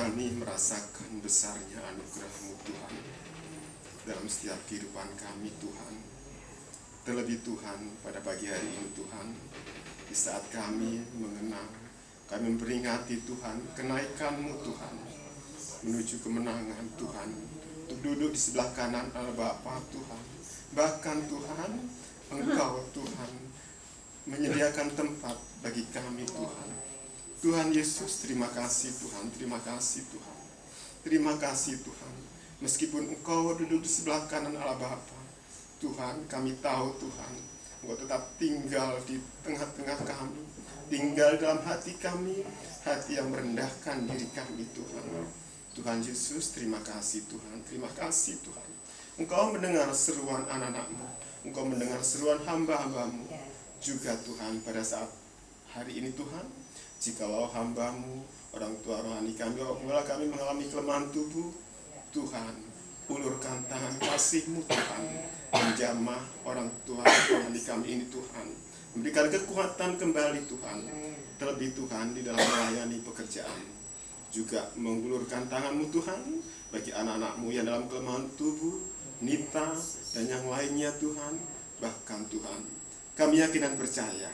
kami merasakan besarnya anugerah-Mu Tuhan dalam setiap kehidupan kami Tuhan. Terlebih Tuhan pada pagi hari ini Tuhan, di saat kami mengenang, kami memperingati Tuhan kenaikan-Mu Tuhan menuju kemenangan Tuhan, untuk duduk di sebelah kanan Allah Bapa Tuhan. Bahkan Tuhan, Engkau Tuhan menyediakan tempat bagi kami Tuhan. Tuhan Yesus, terima kasih Tuhan, terima kasih Tuhan. Terima kasih Tuhan. Meskipun Engkau duduk di sebelah kanan Allah Bapa, Tuhan, kami tahu Tuhan, Engkau tetap tinggal di tengah-tengah kami, tinggal dalam hati kami, hati yang merendahkan diri kami Tuhan. Tuhan Yesus, terima kasih Tuhan, terima kasih Tuhan. Engkau mendengar seruan anak-anak-Mu, Engkau mendengar seruan hamba-hamba-Mu. Juga Tuhan, pada saat hari ini Tuhan, jikalau hamba-Mu, orang tua rohani kami, apabila kami mengalami kelemahan tubuh, Tuhan, ulurkan tangan kasih-Mu Tuhan, menjamah orang tua rohani kami ini Tuhan, memberikan kekuatan kembali Tuhan, terlebih Tuhan di dalam melayani pekerjaan, juga mengulurkan tangan-Mu Tuhan, bagi anak-anak-Mu yang dalam kelemahan tubuh, Nita, dan yang lainnya Tuhan. Bahkan Tuhan, kami yakin dan percaya,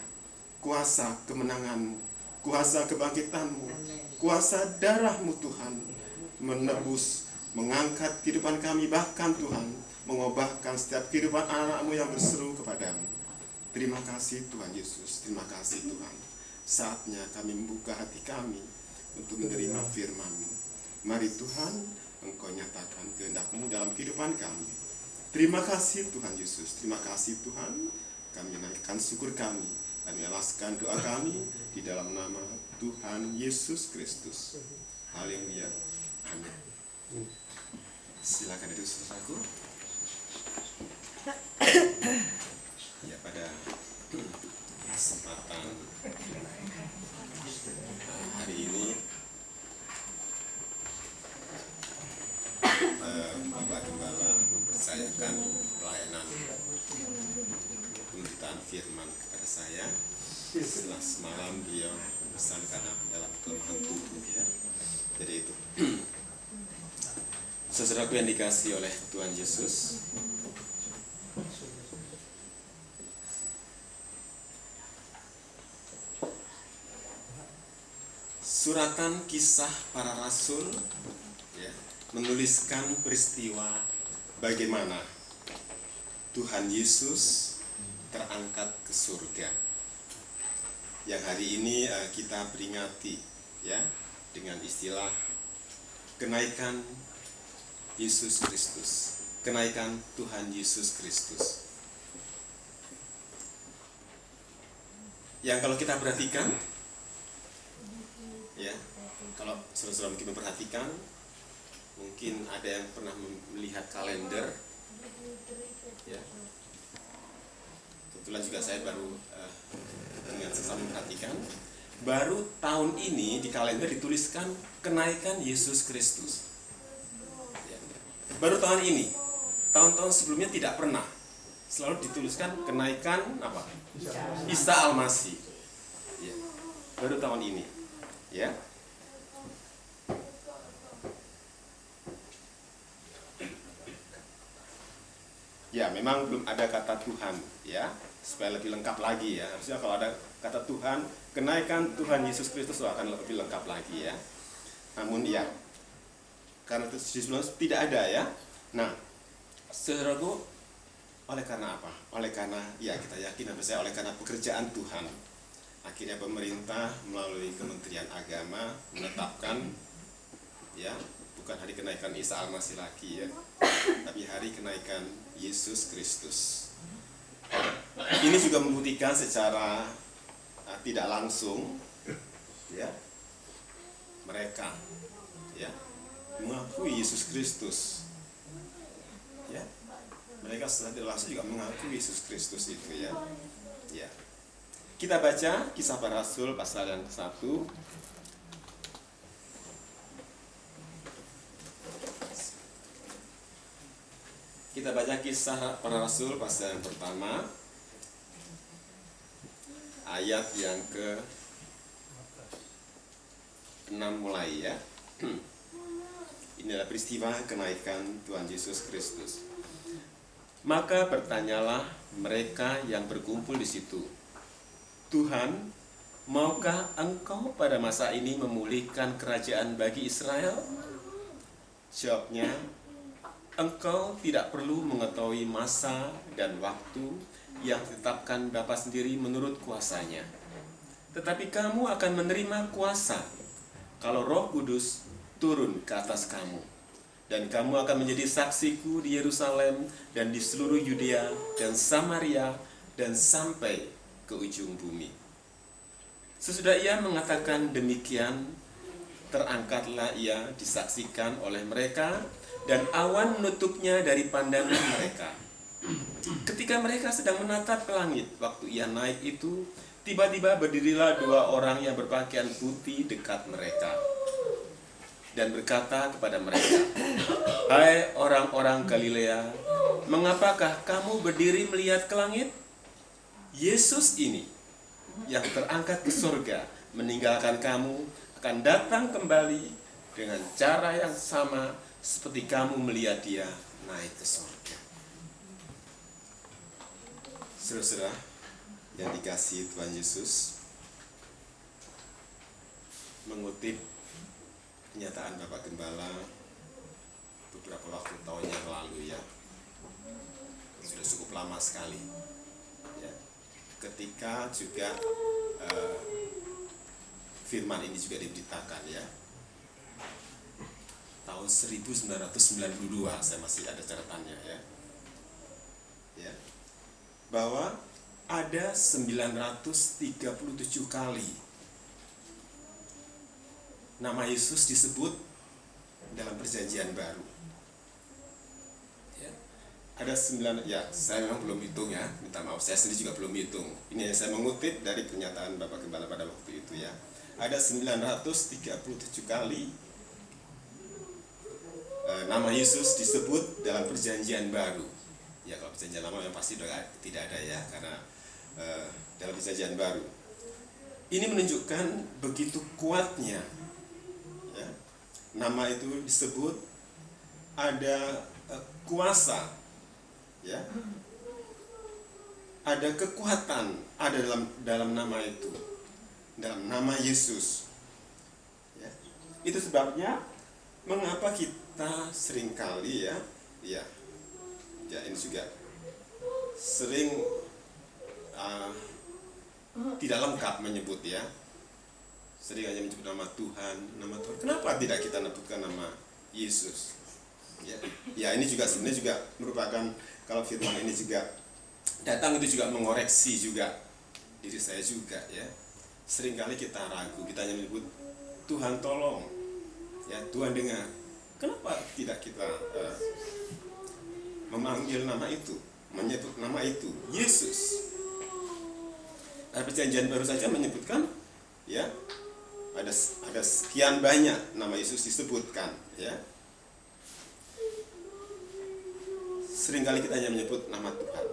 kuasa kemenangan-Mu, kuasa kebangkitan-Mu, kuasa darah-Mu Tuhan, menebus, mengangkat kehidupan kami, bahkan Tuhan, mengubahkan setiap kehidupan anak-anak-Mu yang berseru kepadamu. Terima kasih Tuhan Yesus, terima kasih Tuhan. Saatnya kami membuka hati kami untuk menerima firman-Mu. Mari Tuhan, Engkau nyatakan kehendak-Mu dalam kehidupan kami. Terima kasih Tuhan Yesus, terima kasih Tuhan. Kami menaikkan syukur kami, kami alaskan doa kami di dalam nama Tuhan Yesus Kristus. Haleluya, amin. Silakan duduk saudaraku. Ya, pada kesempatan hari ini Bapak Gembala mempercayakan pelayanan pemberitaan firman kepada saya. Setelah semalam beliau pesan karena dalam kelemahan tubuh ya. Jadi itu. Saudaraku yang dikasihi oleh Tuhan Yesus, suratan Kisah Para Rasul ya, menuliskan peristiwa bagaimana Tuhan Yesus terangkat ke surga, yang hari ini kita peringati ya dengan istilah kenaikan Yesus Kristus, kenaikan Tuhan Yesus Kristus. Yang kalau kita perhatikan, ya, kalau saudara-saudara mungkin memperhatikan, mungkin ada yang pernah melihat kalender, ya. Kebetulan juga saya baru dengan sesama memperhatikan, baru tahun ini di kalender dituliskan kenaikan Yesus Kristus. Baru tahun ini, tahun-tahun sebelumnya tidak pernah, selalu dituliskan kenaikan apa? Isa Al-Masih. Ya. Baru tahun ini, ya. Ya, memang belum ada kata Tuhan, ya, supaya lebih lengkap lagi ya. Harusnya kalau ada kata Tuhan, kenaikan Tuhan Yesus Kristus akan lebih lengkap lagi ya. Namun ya, karena itu sebelumnya tidak ada ya. Nah, saudaraku, oleh karena apa? Oleh karena ya kita yakin oleh karena pekerjaan Tuhan, akhirnya pemerintah melalui Kementerian Agama menetapkan ya, bukan hari kenaikan Isa Al-Masih lagi ya, tapi hari kenaikan Yesus Kristus. Ini juga membuktikan secara tidak langsung ya, mereka ya mengakui Yesus Kristus ya, mereka secara tidak langsung juga mengakui Yesus Kristus itu ya. Ya, kita baca Kisah Para Rasul pasal yang 1. Kita baca Kisah Para Rasul pasal yang pertama, ayat yang ke-6 mulai ya. inilah peristiwa kenaikan Tuhan Yesus Kristus. Maka bertanyalah mereka yang berkumpul di situ, Tuhan, maukah Engkau pada masa ini memulihkan kerajaan bagi Israel? Jawabnya, Engkau tidak perlu mengetahui masa dan waktu yang ditetapkan Bapa sendiri menurut kuasanya. Tetapi kamu akan menerima kuasa kalau Roh Kudus turun ke atas kamu. Dan kamu akan menjadi saksiku di Yerusalem dan di seluruh Yudea dan Samaria dan sampai ke ujung bumi. Sesudah ia mengatakan demikian, terangkatlah ia disaksikan oleh mereka dan awan menutupnya dari pandangan mereka. Ketika mereka sedang menatap ke langit waktu ia naik itu, tiba-tiba berdirilah dua orang yang berpakaian putih dekat mereka dan berkata kepada mereka, "Hai orang-orang Galilea, mengapakah kamu berdiri melihat ke langit? Yesus ini yang terangkat ke surga meninggalkan kamu akan datang kembali dengan cara yang sama seperti kamu melihat dia naik ke surga." Saudara-saudara yang dikasihi Tuhan Yesus, mengutip pernyataan Bapak Gembala beberapa tahun yang lalu ya, sudah cukup lama sekali ya, ketika juga firman ini juga diberitakan ya, tahun 1992, saya masih ada catatannya ya, bahwa ada 937 kali nama Yesus disebut dalam Perjanjian Baru. Ya. Ada 9, ya saya memang belum hitung ya, minta maaf, saya sendiri juga belum hitung. Ini saya mengutip dari pernyataan Bapak Gembala pada waktu itu ya. Ada 937 kali nama Yesus disebut dalam Perjanjian Baru. Ya kalau Perjanjian Lama yang pasti tidak ada ya, karena dalam Perjanjian Baru. Ini menunjukkan begitu kuatnya nama itu disebut, ada kuasa ya, ada kekuatan ada dalam nama itu, dalam nama Yesus ya. Itu sebabnya mengapa kita seringkali ya ini juga sering tidak lengkap menyebut ya, sering hanya menyebut nama Tuhan. Kenapa tidak kita menyebutkan nama Yesus? Ya ini juga sebenarnya juga merupakan, kalau firman ini juga datang itu juga mengoreksi juga diri saya juga ya. Seringkali kita ragu, kita hanya menyebut Tuhan tolong, ya Tuhan dengar. Kenapa tidak kita memanggil nama itu, menyebut nama itu Yesus? Perjanjian Baru saja menyebutkan ya, ada sekian banyak nama Yesus disebutkan ya. Seringkali kita hanya menyebut nama Tuhan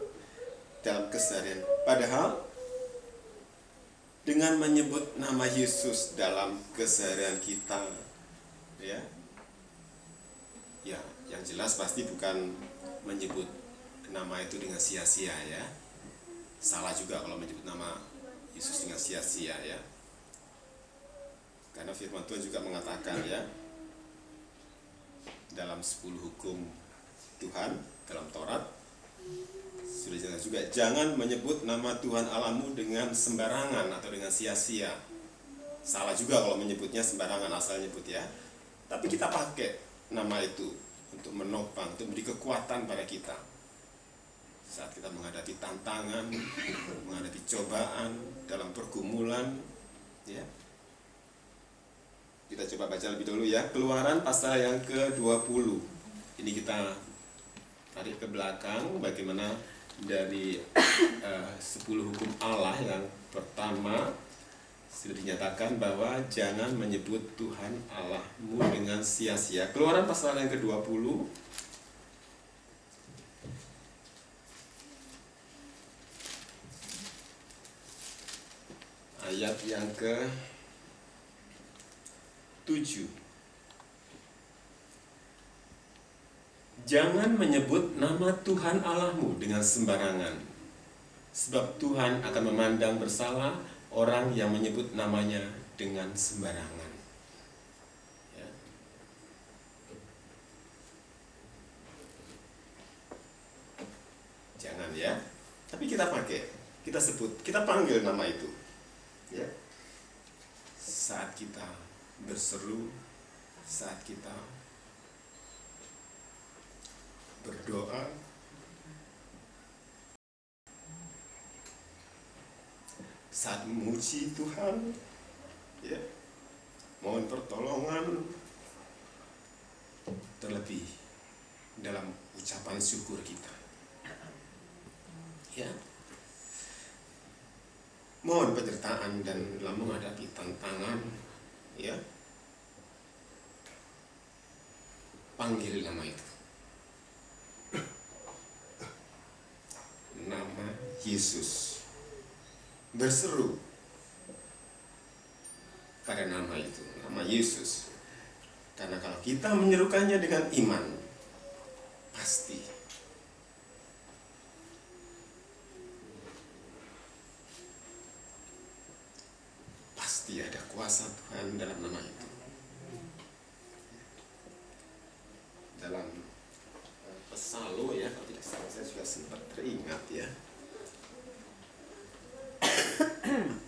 dalam keseharian, padahal dengan menyebut nama Yesus dalam keseharian kita ya, yang jelas pasti bukan menyebut nama itu dengan sia-sia ya. Salah juga kalau menyebut nama Yesus dengan sia-sia ya. Karena firman Tuhan juga mengatakan ya, dalam 10 hukum Tuhan dalam Taurat sudah jelas juga, jangan menyebut nama Tuhan Allahmu dengan sembarangan atau dengan sia-sia. Salah juga kalau menyebutnya sembarangan asal nyebut ya. Tapi kita pakai nama itu untuk menopang, untuk memberi kekuatan pada kita saat kita menghadapi tantangan, menghadapi cobaan, dalam pergumulan ya. Kita coba baca lebih dulu ya, Keluaran pasal yang ke-20. Ini kita tarik ke belakang bagaimana dari 10 hukum Allah yang pertama sudah dinyatakan bahwa jangan menyebut Tuhan Allahmu dengan sia-sia. Keluaran pasal yang ke-20 ayat yang ke-7. Jangan menyebut nama Tuhan Allahmu dengan sembarangan, sebab Tuhan akan memandang bersalah orang yang menyebut namanya dengan sembarangan. Ya. Jangan ya, tapi kita pakai, kita sebut, kita panggil nama itu. Ya. Saat kita berseru, saat kita berdoa, saat memuji Tuhan, ya, mohon pertolongan, terlebih dalam ucapan syukur kita, ya, mohon penyertaan dan dalam menghadapi tantangan, ya, panggil nama itu, nama Yesus. Berseru pada nama itu, nama Yesus. Karena kalau kita menyerukannya dengan iman, pasti ada kuasa Tuhan dalam nama itu. Dalam Pesalo ya, kalau tidak salah saya juga sempat teringat ya,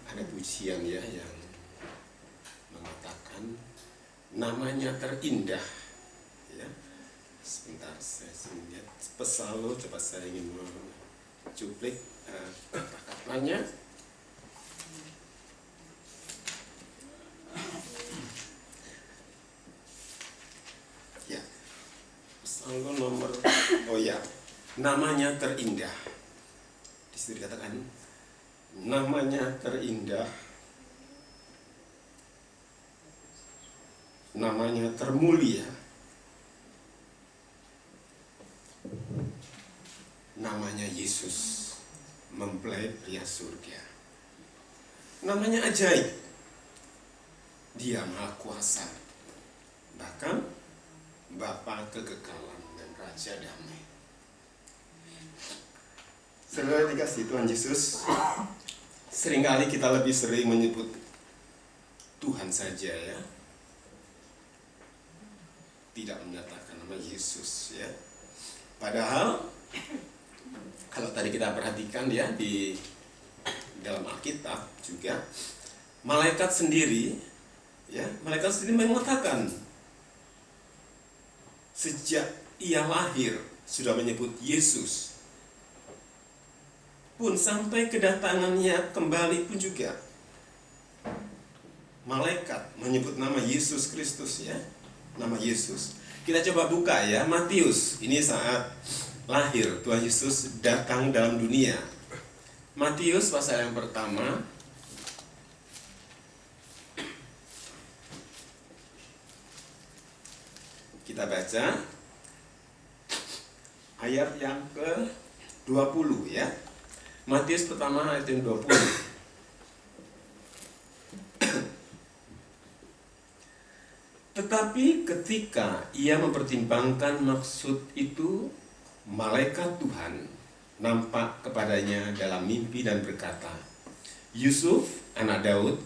ada pujian ya yang mengatakan namanya terindah ya. Sebentar saya lihat Pesalo, coba saya ingin mencuplik kata-katanya. Ya, Pesalo nomor, oh ya, namanya terindah. Di situ dikatakan namanya terindah, namanya termulia, namanya Yesus, mempelai pria surga. Namanya ajaib, Dia Maha Kuasa, bahkan Bapa kekekalan dan Raja damai. Saudara dikasih Tuhan Yesus, seringkali kita lebih sering menyebut Tuhan saja ya, tidak menyatakan nama Yesus ya. Padahal kalau tadi kita perhatikan ya di dalam Alkitab juga, malaikat sendiri mengatakan sejak ia lahir sudah menyebut Yesus, pun sampai kedatangannya kembali pun juga malaikat menyebut nama Yesus Kristus ya, nama Yesus. Kita coba buka ya Matius, ini saat lahir Tuhan Yesus datang dalam dunia. Matius pasal yang pertama, kita baca ayat yang ke-20 ya. Matius pertama ayat yang 20. Tetapi ketika ia mempertimbangkan maksud itu, malaikat Tuhan nampak kepadanya dalam mimpi dan berkata, Yusuf, anak Daud,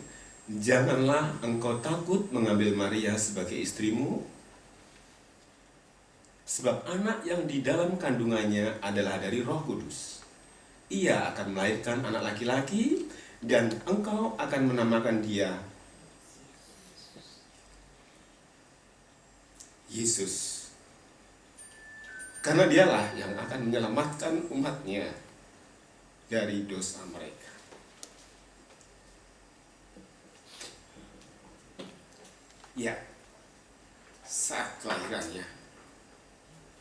janganlah engkau takut mengambil Maria sebagai istrimu, sebab anak yang di dalam kandungannya adalah dari Roh Kudus. Ia akan melahirkan anak laki-laki, dan engkau akan menamakan dia Yesus, karena dialah yang akan menyelamatkan umatnya dari dosa mereka. Ya, saat kelahirannya.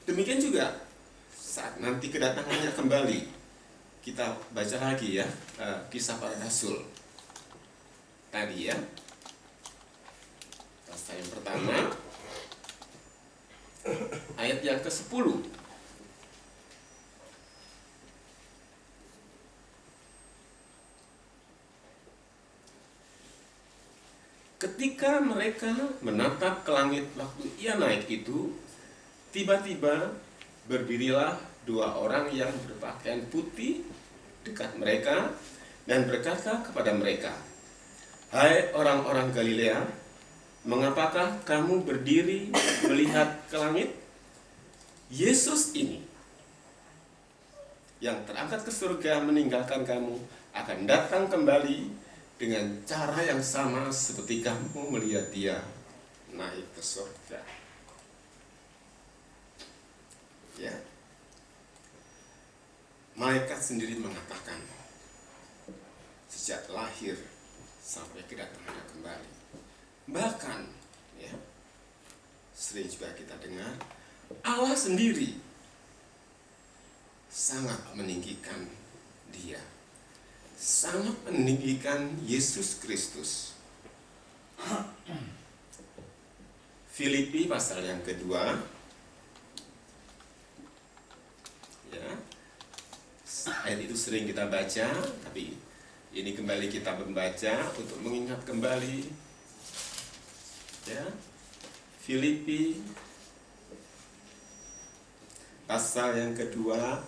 Demikian juga saat nanti kedatangannya kembali. Kita baca lagi ya, Kisah Para Rasul tadi ya, pasal yang pertama ayat yang ke-10. Ketika mereka menatap ke langit waktu ia naik itu, tiba-tiba berdirilah dua orang yang berpakaian putih dekat mereka dan berkata kepada mereka, "Hai orang-orang Galilea, mengapakah kamu berdiri melihat ke langit? Yesus ini yang terangkat ke surga meninggalkan kamu akan datang kembali dengan cara yang sama seperti kamu melihat dia naik ke surga." Ya. Malaikat sendiri mengatakan sejak lahir sampai kedatangannya kembali. Bahkan ya, sering juga kita dengar Allah sendiri sangat meninggikan dia, sangat meninggikan Yesus Kristus. Filipi pasal yang kedua, ya, ayat itu sering kita baca, tapi ini kembali kita membaca untuk mengingat kembali, ya. Filipi pasal yang kedua,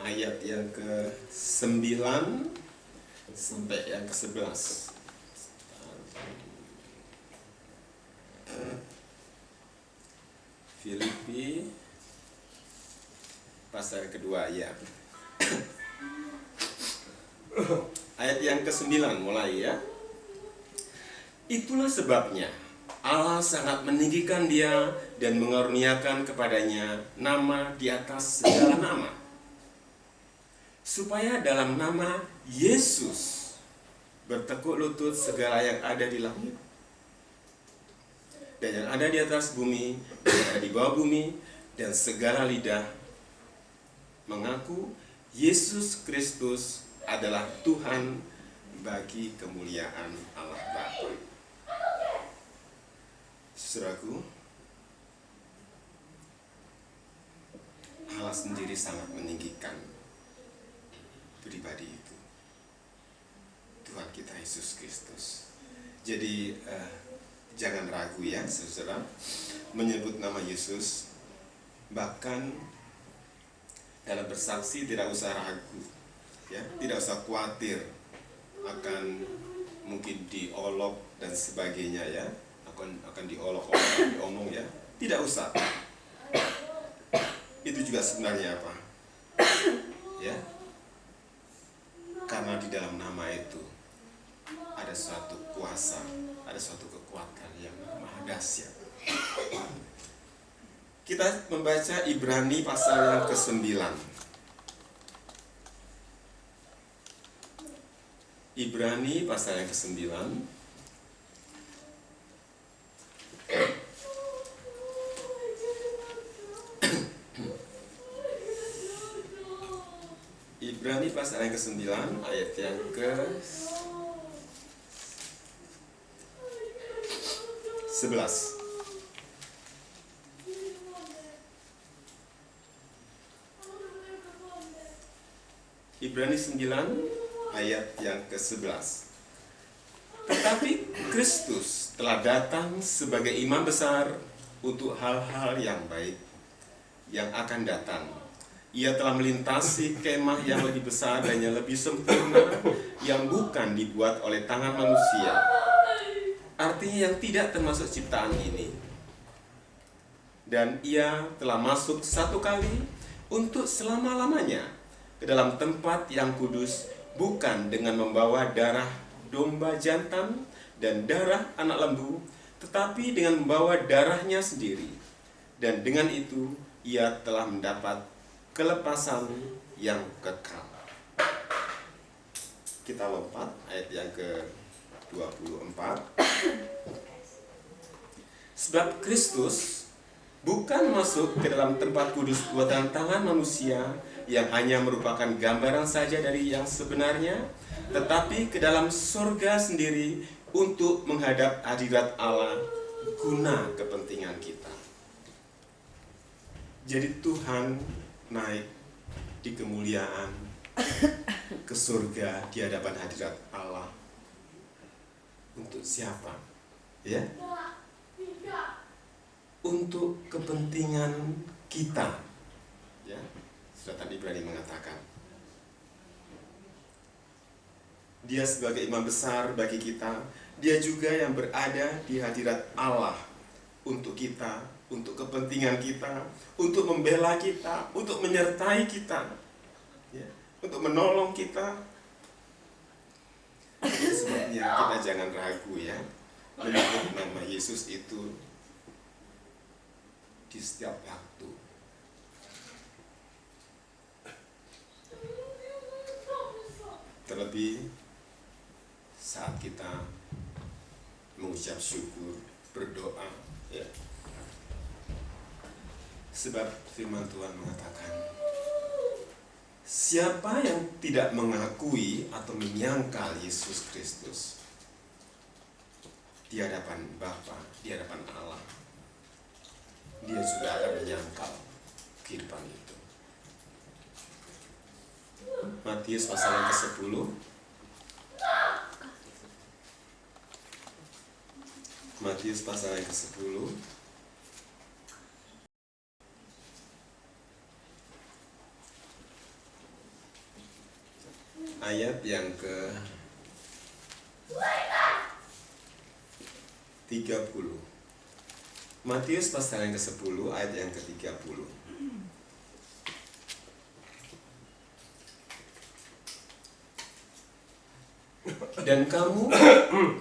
ayat yang ke-9 sampai yang ke-11. Filipi pasal kedua, ya. Ayat yang ke-9 mulai, ya. Itulah sebabnya Allah sangat meninggikan dia dan mengaruniakan kepadanya nama di atas segala nama, supaya dalam nama Yesus bertekuk lutut segala yang ada di langit dan yang ada di atas bumi dan yang ada di bawah bumi, dan segala lidah mengaku Yesus Kristus adalah Tuhan bagi kemuliaan Allah Bapa. Saudaraku, Allah sendiri sangat meninggikan pribadi itu, Tuhan kita Yesus Kristus. Jadi jangan ragu ya saudara, menyebut nama Yesus. Bahkan dalam bersaksi tidak usah ragu, ya, tidak usah khawatir akan mungkin diolok dan sebagainya, ya, akan diolok-olok, diomong, ya, tidak usah. Itu juga sebenarnya apa? Ya, karena di dalam nama itu ada suatu kuasa, ada suatu kekuatan yang maha dahsyat. Kita membaca Ibrani pasal yang ke-9. Ibrani pasal yang ke-9. Ibrani pasal yang ke-9 ayat yang ke-11. Ibrani 9 ayat yang ke-11. Tetapi Kristus telah datang sebagai imam besar untuk hal-hal yang baik yang akan datang. Ia telah melintasi kemah yang lebih besar dan yang lebih sempurna, yang bukan dibuat oleh tangan manusia, artinya yang tidak termasuk ciptaan ini. Dan ia telah masuk satu kali untuk selama-lamanya ke dalam tempat yang kudus, bukan dengan membawa darah domba jantan dan darah anak lembu, tetapi dengan membawa darahnya sendiri. Dan dengan itu ia telah mendapat kelepasan yang kekal. Kita lompat ayat yang ke-24. Sebab Kristus bukan masuk ke dalam tempat kudus buatan tangan manusia yang hanya merupakan gambaran saja dari yang sebenarnya, tetapi ke dalam surga sendiri untuk menghadap hadirat Allah guna kepentingan kita. Jadi Tuhan naik di kemuliaan ke surga di hadapan hadirat Allah. Untuk siapa? Ya? Untuk kepentingan kita. Ya, Suratan Ibrani mengatakan, Dia sebagai imam besar bagi kita, Dia juga yang berada di hadirat Allah untuk kita, untuk kepentingan kita, untuk membela kita, untuk menyertai kita, ya, untuk menolong kita. Itu sebabnya kita jangan ragu ya menyebut nama Yesus itu di setiap waktu. Terlebih saat kita mengucap syukur, berdoa, ya. Sebab firman Tuhan mengatakan, siapa yang tidak mengakui atau menyangkal Yesus Kristus di hadapan Bapa, di hadapan Allah, dia juga akan menyangkal kehidupan itu. Matius pasal yang ke-10. Matius pasal yang ke-10 ayat yang ke-30. Matius pasal yang ke-10 ayat yang ke-30. Dan kamu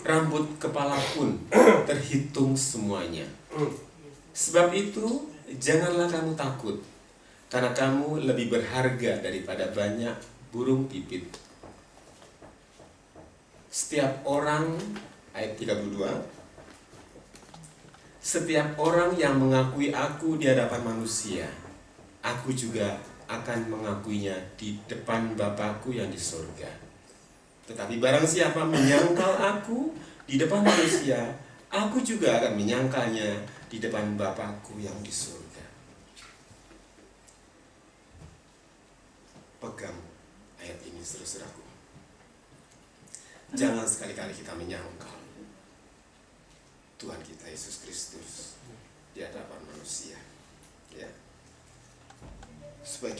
rambut kepala pun terhitung semuanya. Sebab itu janganlah kamu takut, karena kamu lebih berharga daripada banyak burung pipit. Setiap orang, ayat 32, setiap orang yang mengakui aku di hadapan manusia, aku juga akan mengakuinya di depan Bapakku yang di surga. Tetapi barang siapa menyangkal aku di depan manusia, aku juga akan menyangkalnya di depan Bapakku yang di surga. Pegang ayat ini, saudara-saudaraku. Jangan sekali-kali kita menyangkal Tuhan kita Yesus Kristus di hadapan manusia, ya. Supaya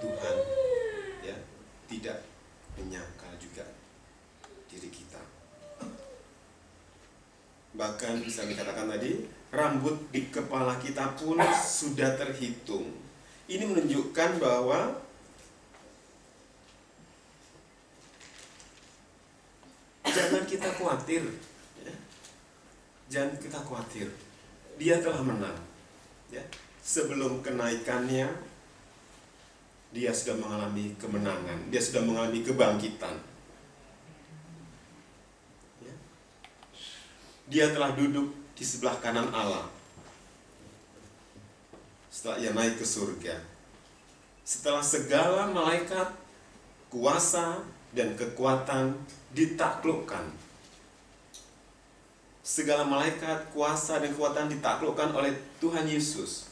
Tuhan, ya, tidak menyangkal juga diri kita. Bahkan bisa dikatakan tadi, rambut di kepala kita pun sudah terhitung. Ini menunjukkan bahwa jangan kita khawatir, ya. Jangan kita khawatir. Dia telah menang, ya. Sebelum kenaikannya, dia sudah mengalami kemenangan, dia sudah mengalami kebangkitan. Ya. Dia telah duduk di sebelah kanan Allah setelah ia naik ke surga. Setelah segala malaikat, kuasa, dan kekuatan ditaklukkan. Segala malaikat, kuasa, dan kekuatan ditaklukkan oleh Tuhan Yesus.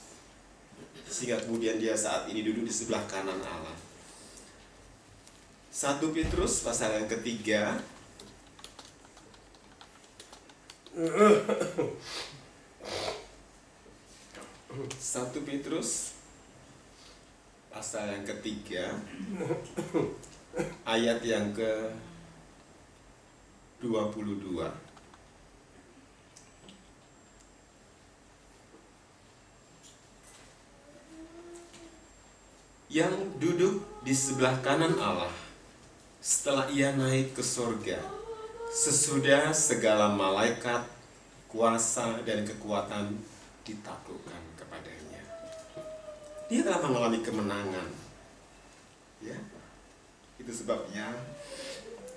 Sehingga kemudian dia saat ini duduk di sebelah kanan Allah. 1 Petrus pasal yang ke-3. 1 Petrus pasal yang ke-3 ayat yang ke-22. Yang duduk di sebelah kanan Allah setelah ia naik ke surga, sesudah segala malaikat, kuasa, dan kekuatan ditaklukkan kepadanya. Dia telah mengalami kemenangan, ya. Itu sebabnya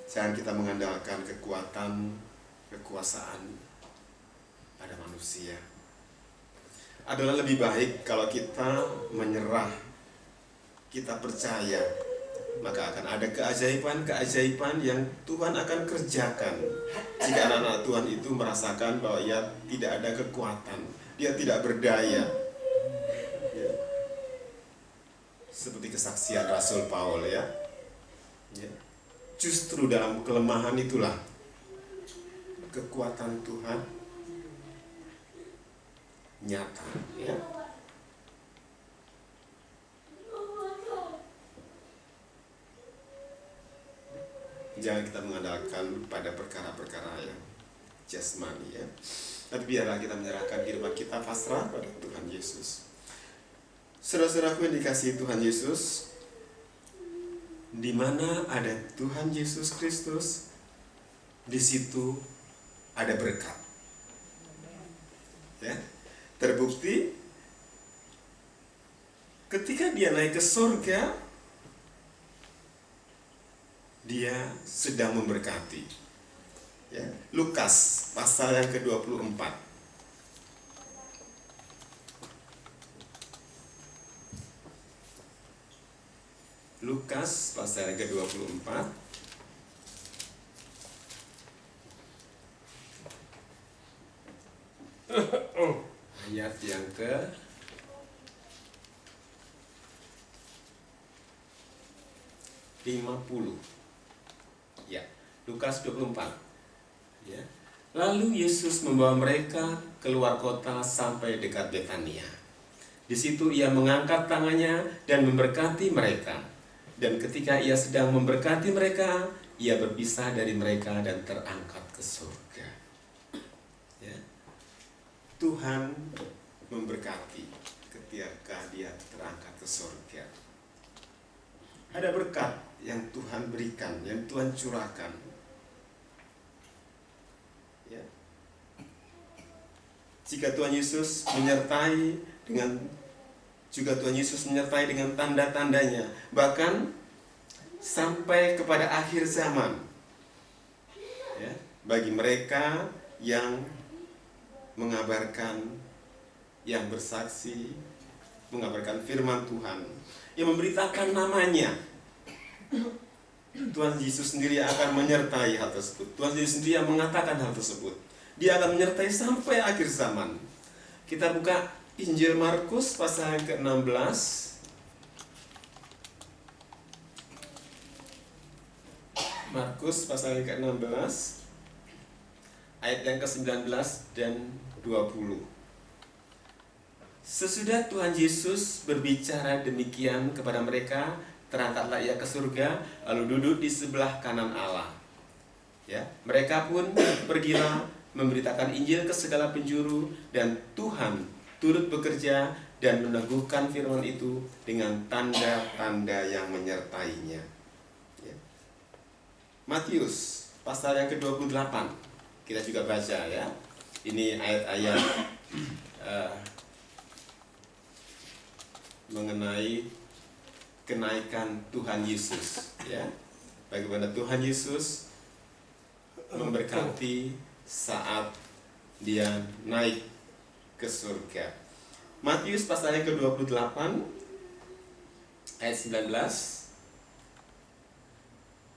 jangan kita mengandalkan kekuatan, kekuasaan pada manusia. Adalah lebih baik kalau kita menyerah, kita percaya, maka akan ada keajaiban-keajaiban yang Tuhan akan kerjakan. Jika anak-anak Tuhan itu merasakan bahwa ia tidak ada kekuatan, dia tidak berdaya, ya. Seperti kesaksian Rasul Paul, ya. Justru dalam kelemahan itulah kekuatan Tuhan nyata, ya. Jangan kita mengandalkan pada perkara-perkara yang jasmani, ya. Tapi biarlah kita menyerahkan kehidupan kita pasrah pada Tuhan Yesus. Saudara-saudaraku yang dikasihi Tuhan Yesus, di mana ada Tuhan Yesus Kristus, di situ ada berkat. Ya, terbukti ketika dia naik ke surga, dia sedang memberkati. Ya, Lukas pasal yang ke-24. Lukas pasal yang ke-24 ayat yang ke 50. Ya, Lukas 24. Ya. Lalu Yesus membawa mereka keluar kota sampai dekat Betania. Di situ ia mengangkat tangannya dan memberkati mereka. Dan ketika ia sedang memberkati mereka, ia berpisah dari mereka dan terangkat ke surga. Ya. Tuhan memberkati ketika dia terangkat ke surga. Ada berkat yang Tuhan berikan, yang Tuhan curahkan. Ya. Jika Tuhan Yesus menyertai Tuhan Yesus menyertai dengan tanda-tandanya, bahkan sampai kepada akhir zaman. Ya, bagi mereka yang mengabarkan, yang bersaksi, mengabarkan firman Tuhan, yang memberitakan namanya, Tuhan Yesus sendiri akan menyertai hal tersebut. Tuhan Yesus sendiri yang mengatakan hal tersebut. Dia akan menyertai sampai akhir zaman. Kita buka Injil Markus pasal yang ke-16. Markus pasal yang ke-16 ayat yang ke-19 dan 20. Sesudah Tuhan Yesus berbicara demikian kepada mereka, terangkatlah ia ke surga, lalu duduk di sebelah kanan Allah. Ya, mereka pun pergilah memberitakan Injil ke segala penjuru, dan Tuhan turut bekerja dan meneguhkan firman itu dengan tanda-tanda yang menyertainya. Ya. Matius pasal yang ke-28 kita juga baca, ya. Ini ayat-ayat mengenai kenaikan Tuhan Yesus, ya. Bagaimana Tuhan Yesus memberkati saat dia naik ke surga. Matius pasal yang ke-28 ayat 19.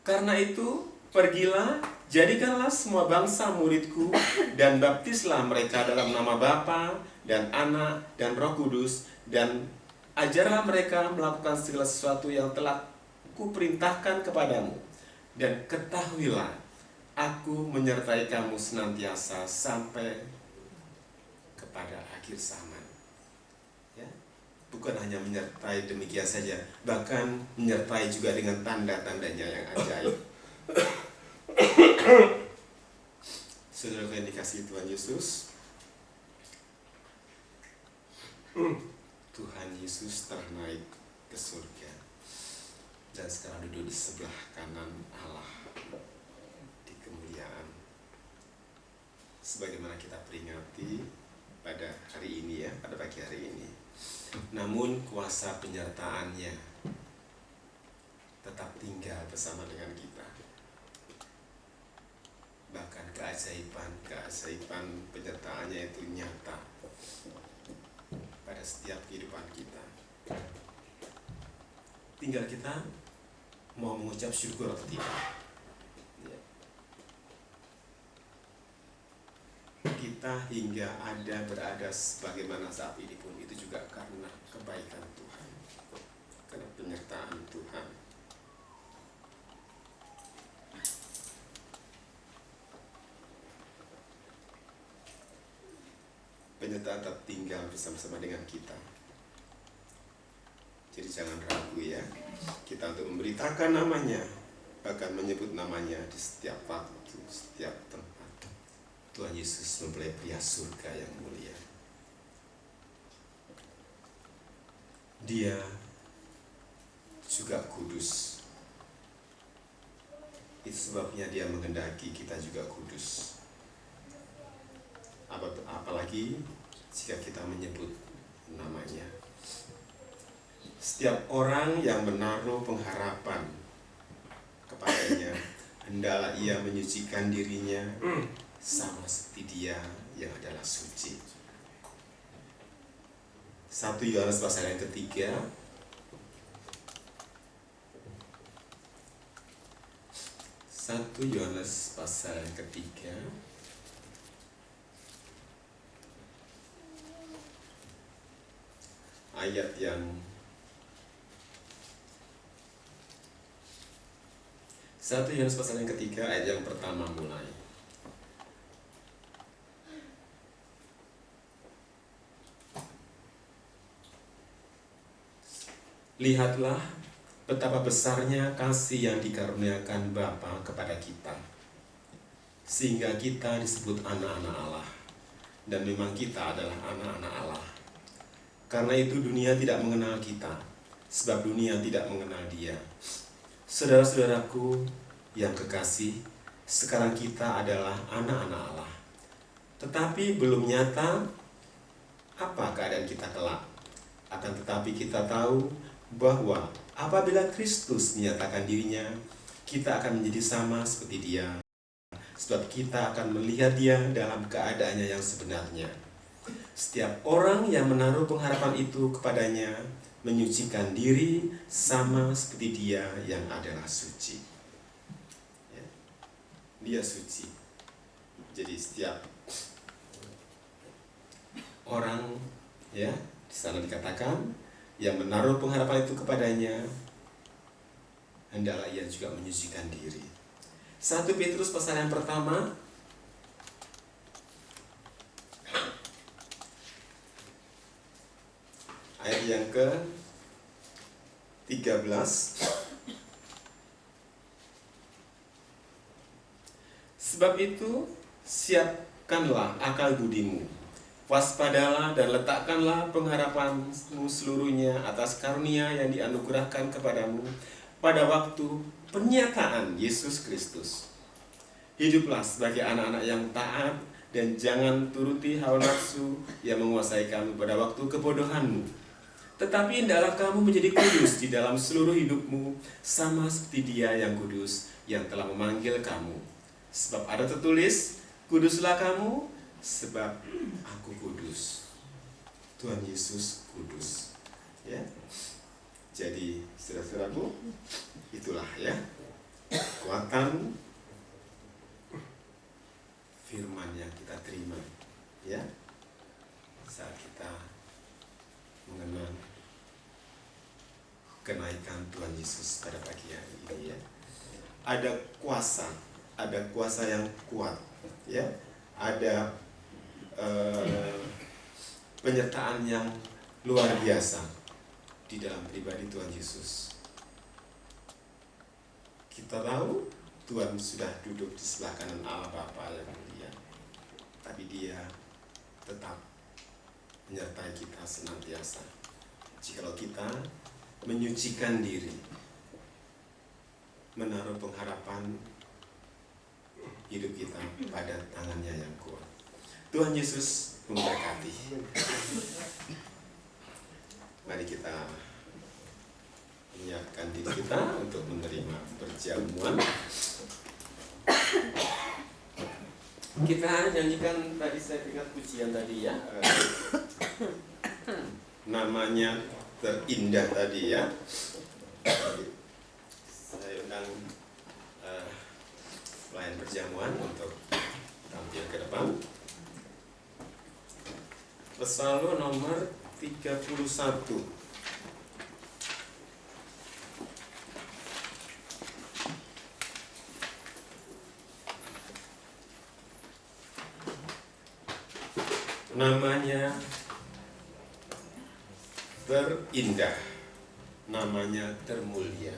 Karena itu pergilah, jadikanlah semua bangsa muridku, dan baptislah mereka dalam nama Bapa dan Anak dan Roh Kudus, dan ajarlah mereka melakukan segala sesuatu yang telah kuperintahkan kepadamu. Dan ketahuilah, aku menyertai kamu senantiasa sampai kepada akhir zaman. Ya, bukan hanya menyertai demikian saja, bahkan menyertai juga dengan tanda-tandanya yang ajaib. Saudara yang dikasihi Tuhan Yesus, Tuhan Yesus telah naik ke surga dan sekarang duduk di sebelah kanan Allah di kemuliaan. Sebagaimana kita peringati pada hari ini, ya, pada pagi hari ini. Namun kuasa penyertaannya tetap tinggal bersama dengan kita. Bahkan keajaiban penyertaannya itu nyata pada setiap kehidupan kita. Tinggal kita mau mengucap syukur atau tidak. Ya. Kita hingga berada sebagaimana saat ini pun itu juga karena kebaikan Tuhan, karena penyertaan Tuhan. penyertaan tetap tinggal bersama-sama dengan kita. Jadi jangan ragu ya, kita untuk memberitakan namanya, bahkan menyebut namanya di setiap waktu, setiap tempat. Tuhan Yesus mempelai pria surga yang mulia. Dia juga kudus. Itu sebabnya dia menghendaki kita juga kudus. Apalagi jika kita menyebut namanya. Setiap orang yang menaruh pengharapan kepadanya, hendaklah ia menyucikan dirinya sama seperti dia yang adalah suci. 1 Yohanes pasal yang ketiga ayat yang 1 Yohanes pasal yang ketiga ayat yang pertama mulai. Lihatlah betapa besarnya kasih yang dikaruniakan Bapa kepada kita, sehingga kita disebut anak-anak Allah. Dan memang kita adalah anak-anak Allah. Karena itu dunia tidak mengenal kita, sebab dunia tidak mengenal Dia. Saudara-saudaraku yang kekasih, sekarang kita adalah anak-anak Allah. Tetapi belum nyata apa keadaan kita kelak. Akan tetapi kita tahu bahwa apabila Kristus menyatakan dirinya, kita akan menjadi sama seperti Dia, sebab kita akan melihat Dia dalam keadaannya yang sebenarnya. Setiap orang yang menaruh pengharapan itu kepadanya menyucikan diri sama seperti Dia yang adalah suci. Ya. Dia suci. Jadi setiap orang, ya, di sana dikatakan yang menaruh pengharapan itu kepadanya, hendaklah ia juga menyucikan diri. 1 Petrus pasal yang pertama ayat yang ke-13. Sebab itu siapkanlah akal budimu, waspadalah dan letakkanlah pengharapanmu seluruhnya atas karunia yang dianugerahkan kepadamu pada waktu penyataan Yesus Kristus. Hiduplah sebagai anak-anak yang taat dan jangan turuti hawa nafsu yang menguasai kamu pada waktu kebodohanmu. Tetapi hendaklah kamu menjadi kudus di dalam seluruh hidupmu, sama seperti Dia yang kudus yang telah memanggil kamu. Sebab ada tertulis, kuduslah kamu, sebab aku kudus. Tuhan Yesus kudus. Ya. Jadi, saudara-saudaraku, itulah ya kekuatan firman yang kita terima, ya, saat kita mengenal kenaikan Tuhan Yesus pada pagi hari ini, ya. Ada kuasa yang kuat, ya. Ada penyertaan yang luar biasa di dalam pribadi Tuhan Yesus. Kita tahu Tuhan sudah duduk di sebelah kanan Allah Bapa yang mulia, tapi Dia tetap menyertai kita senantiasa. Jikalau kita menyucikan diri, menaruh pengharapan hidup kita pada tangannya yang kuat. Tuhan Yesus memberkati. Mari kita menyiapkan diri kita untuk menerima perjamuan. Kita nyanyikan, tadi saya ingat pujian tadi, ya, namanya terindah tadi, ya. Saya undang pelayan perjamuan untuk tampil ke depan. Pesalmu nomor 31. namanya terindah, namanya termulia.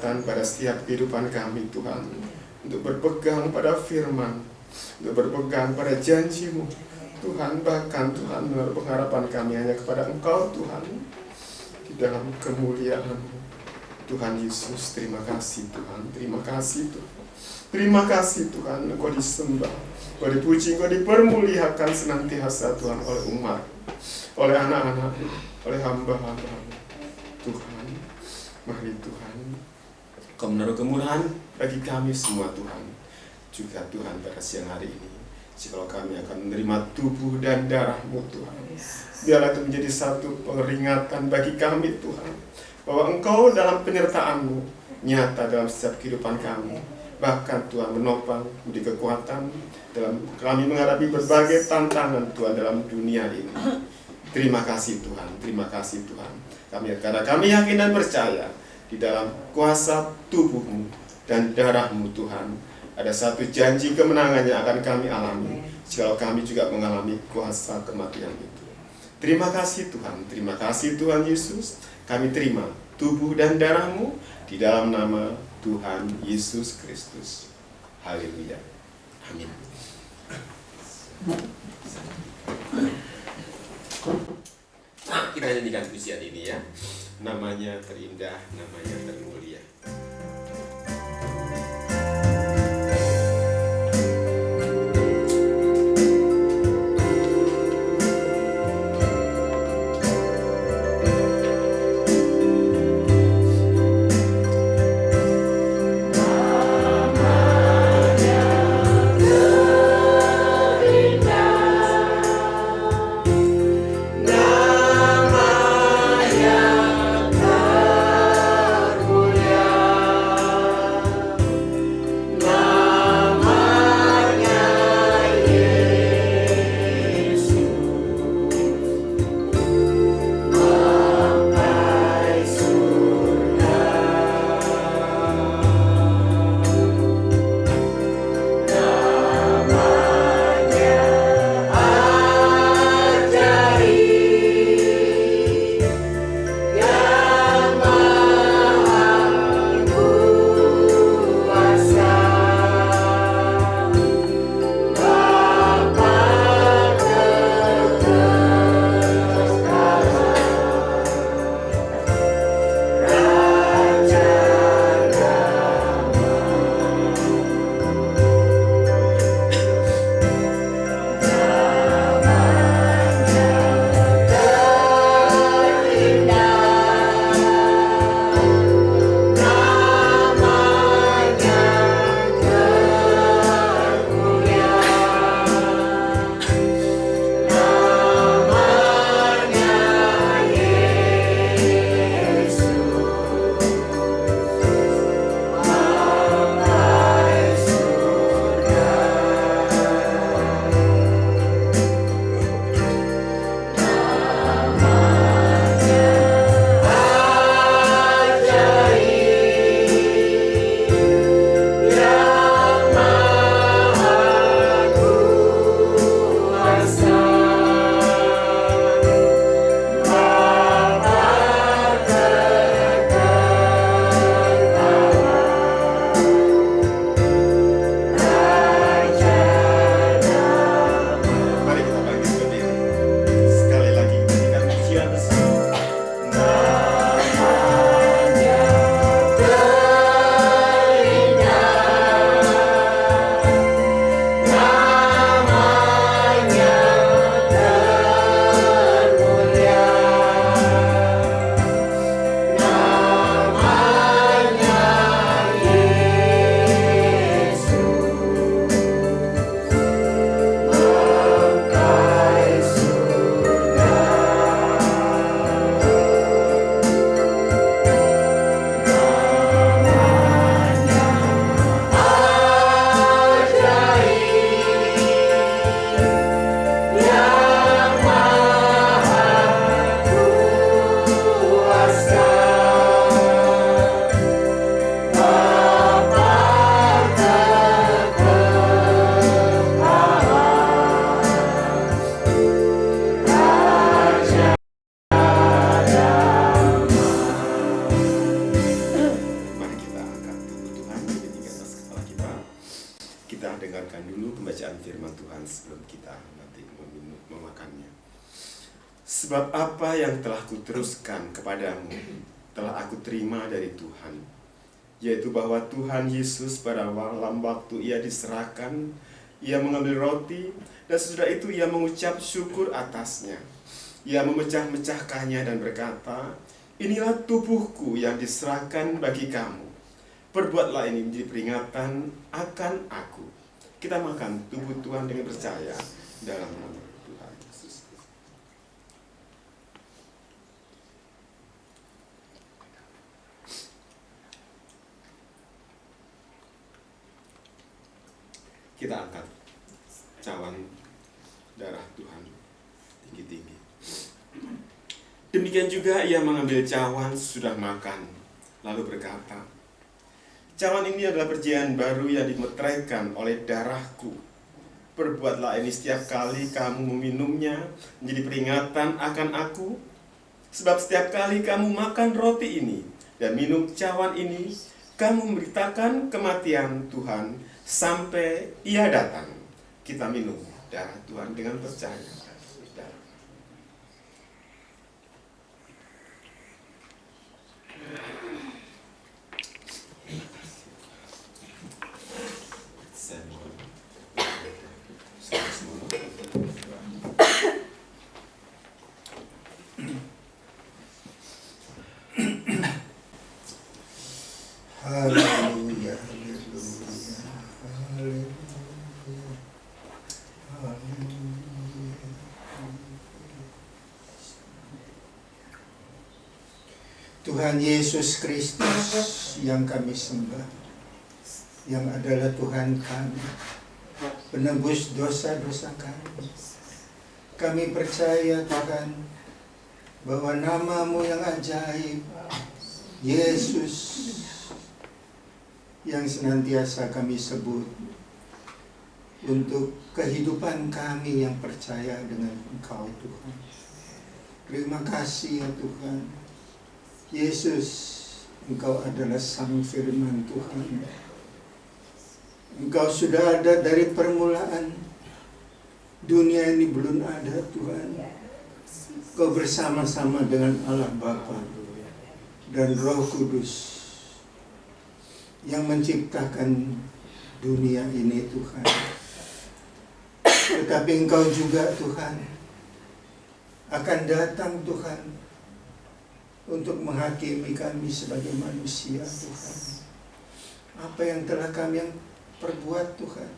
Pada setiap kehidupan kami Tuhan, untuk berpegang pada firman, untuk berpegang pada janji-Mu Tuhan. Bahkan Tuhan, menaruh pengharapan kami hanya kepada Engkau Tuhan, di dalam kemuliaan-Mu Tuhan Yesus. Terima kasih Tuhan, terima kasih Tuhan, terima kasih Tuhan. Engkau disembah, Engkau dipuji, Engkau dipermuliakan senantiasa Tuhan, oleh umat, oleh anak-anak, oleh hamba-hamba Tuhan. Mari Tuhan, Kau menaruh kemurahan bagi kami semua Tuhan. Juga Tuhan, pada siang hari ini, jikalau kami akan menerima tubuh dan darah-Mu Tuhan, biarlah itu menjadi satu peringatan bagi kami Tuhan, bahwa Engkau dalam penyertaan-Mu nyata dalam setiap kehidupan kami. Bahkan Tuhan menopang, memberi kekuatan dalam kami menghadapi berbagai tantangan Tuhan dalam dunia ini. Terima kasih Tuhan, terima kasih Tuhan. Karena kami yakin dan percaya di dalam kuasa tubuh-Mu dan darah-Mu Tuhan, ada satu janji kemenangan yang akan kami alami jika kami juga mengalami kuasa kematian itu. Terima kasih Tuhan, terima kasih Tuhan Yesus. Kami terima tubuh dan darah-Mu di dalam nama Tuhan Yesus Kristus. Haleluya. Amin. Nah, kita nyanyikan pujian ini ya. Namanya terindah, namanya termulia. Namanya termulia. Kita dengarkan dulu pembacaan firman Tuhan sebelum kita nanti memakannya. Sebab apa yang telah kuteruskan kepadamu telah aku terima dari Tuhan, yaitu bahwa Tuhan Yesus pada malam waktu ia diserahkan, ia mengambil roti, dan sesudah itu ia mengucap syukur atasnya. Ia memecah-mecahkannya dan berkata, "Inilah tubuhku yang diserahkan bagi kamu. Perbuatlah ini menjadi peringatan akan aku." Kita makan tubuh Tuhan dengan percaya dalam nama Tuhan Yesus. Kita angkat cawan darah Tuhan tinggi-tinggi. Demikian juga ia mengambil cawan sudah makan, lalu berkata, "Cawan ini adalah perjanjian baru yang dimeteraikan oleh darahku. Perbuatlah ini setiap kali kamu meminumnya menjadi peringatan akan aku. Sebab setiap kali kamu makan roti ini dan minum cawan ini, kamu memberitakan kematian Tuhan sampai ia datang." Kita minum darah Tuhan dengan percaya. Haleluya, haleluya, haleluya, haleluya. Tuhan Yesus Kristus yang kami sembah, yang adalah Tuhan kami, penebus dosa-dosa kami. Kami percaya Tuhan bahwa nama-Mu yang ajaib, Yesus, yang senantiasa kami sebut untuk kehidupan kami yang percaya dengan Engkau Tuhan. Terima kasih ya Tuhan. Yesus, Engkau adalah Sang Firman Tuhan. Engkau sudah ada dari permulaan. Dunia ini belum ada Tuhan. Engkau bersama-sama dengan Allah Bapa dan Roh Kudus yang menciptakan dunia ini Tuhan. Tetapi Engkau juga Tuhan akan datang Tuhan untuk menghakimi kami sebagai manusia Tuhan. Apa yang telah kami perbuat Tuhan.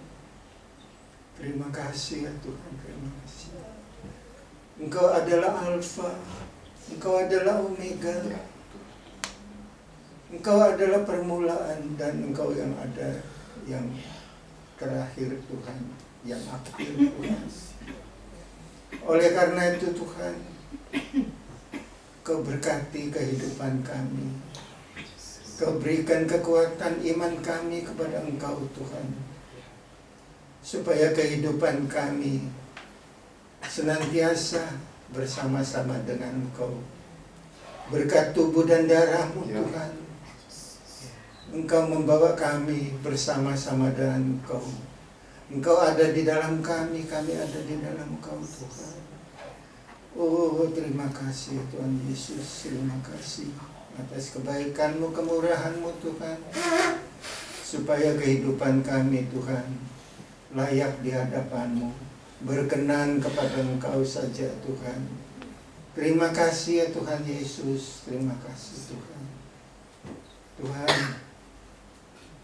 Terima kasih ya Tuhan, terima kasih. Engkau adalah Alfa, Engkau adalah Omega. Engkau adalah permulaan dan Engkau yang ada, yang terakhir Tuhan, yang akhir Tuhan. Oleh karena itu Tuhan, Kau berkati kehidupan kami. Kau berikan kekuatan iman kami kepada Engkau Tuhan, supaya kehidupan kami senantiasa bersama-sama dengan Engkau. Berkat tubuh dan darah-Mu Tuhan, Engkau membawa kami bersama-sama dengan Engkau. Engkau ada di dalam kami ada di dalam Engkau Tuhan. Oh, terima kasih Tuhan Yesus, terima kasih atas kebaikan-Mu, kemurahan-Mu Tuhan, supaya kehidupan kami Tuhan layak di hadapan-Mu, berkenan kepada Engkau saja Tuhan. Terima kasih ya Tuhan Yesus, terima kasih Tuhan. Tuhan,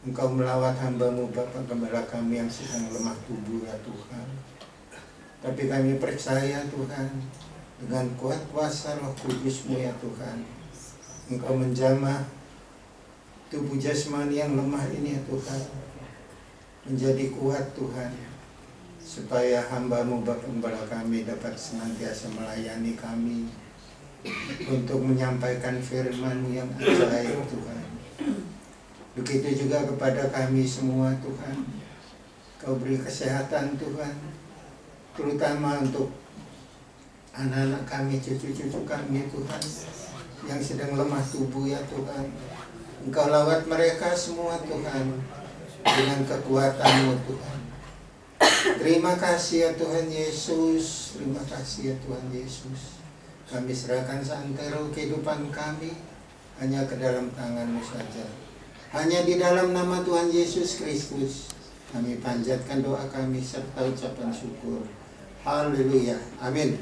Engkau melawat hamba-Mu Bapa Gembala kami yang sedang lemah tubuh ya Tuhan. Tapi kami percaya Tuhan, dengan kuat kuasa Roh Kudus-Mu ya Tuhan, Engkau menjamah tubuh jasmani yang lemah ini ya Tuhan, menjadi kuat Tuhan, supaya hamba-Mu Bapa Gembala kami dapat senantiasa melayani kami untuk menyampaikan firman-Mu yang ajaib Tuhan. Begitu juga kepada kami semua Tuhan, Kau beri kesehatan Tuhan, terutama untuk anak-anak kami, cucu-cucu kami Tuhan, yang sedang lemah tubuh ya Tuhan. Engkau lawat mereka semua Tuhan, dengan kekuatan-Mu Tuhan. Terima kasih ya Tuhan Yesus, terima kasih ya Tuhan Yesus. Kami serahkan seantero kehidupan kami hanya ke dalam tangan-Mu saja. Hanya di dalam nama Tuhan Yesus Kristus kami panjatkan doa kami serta ucapan syukur. Haleluya. Amin.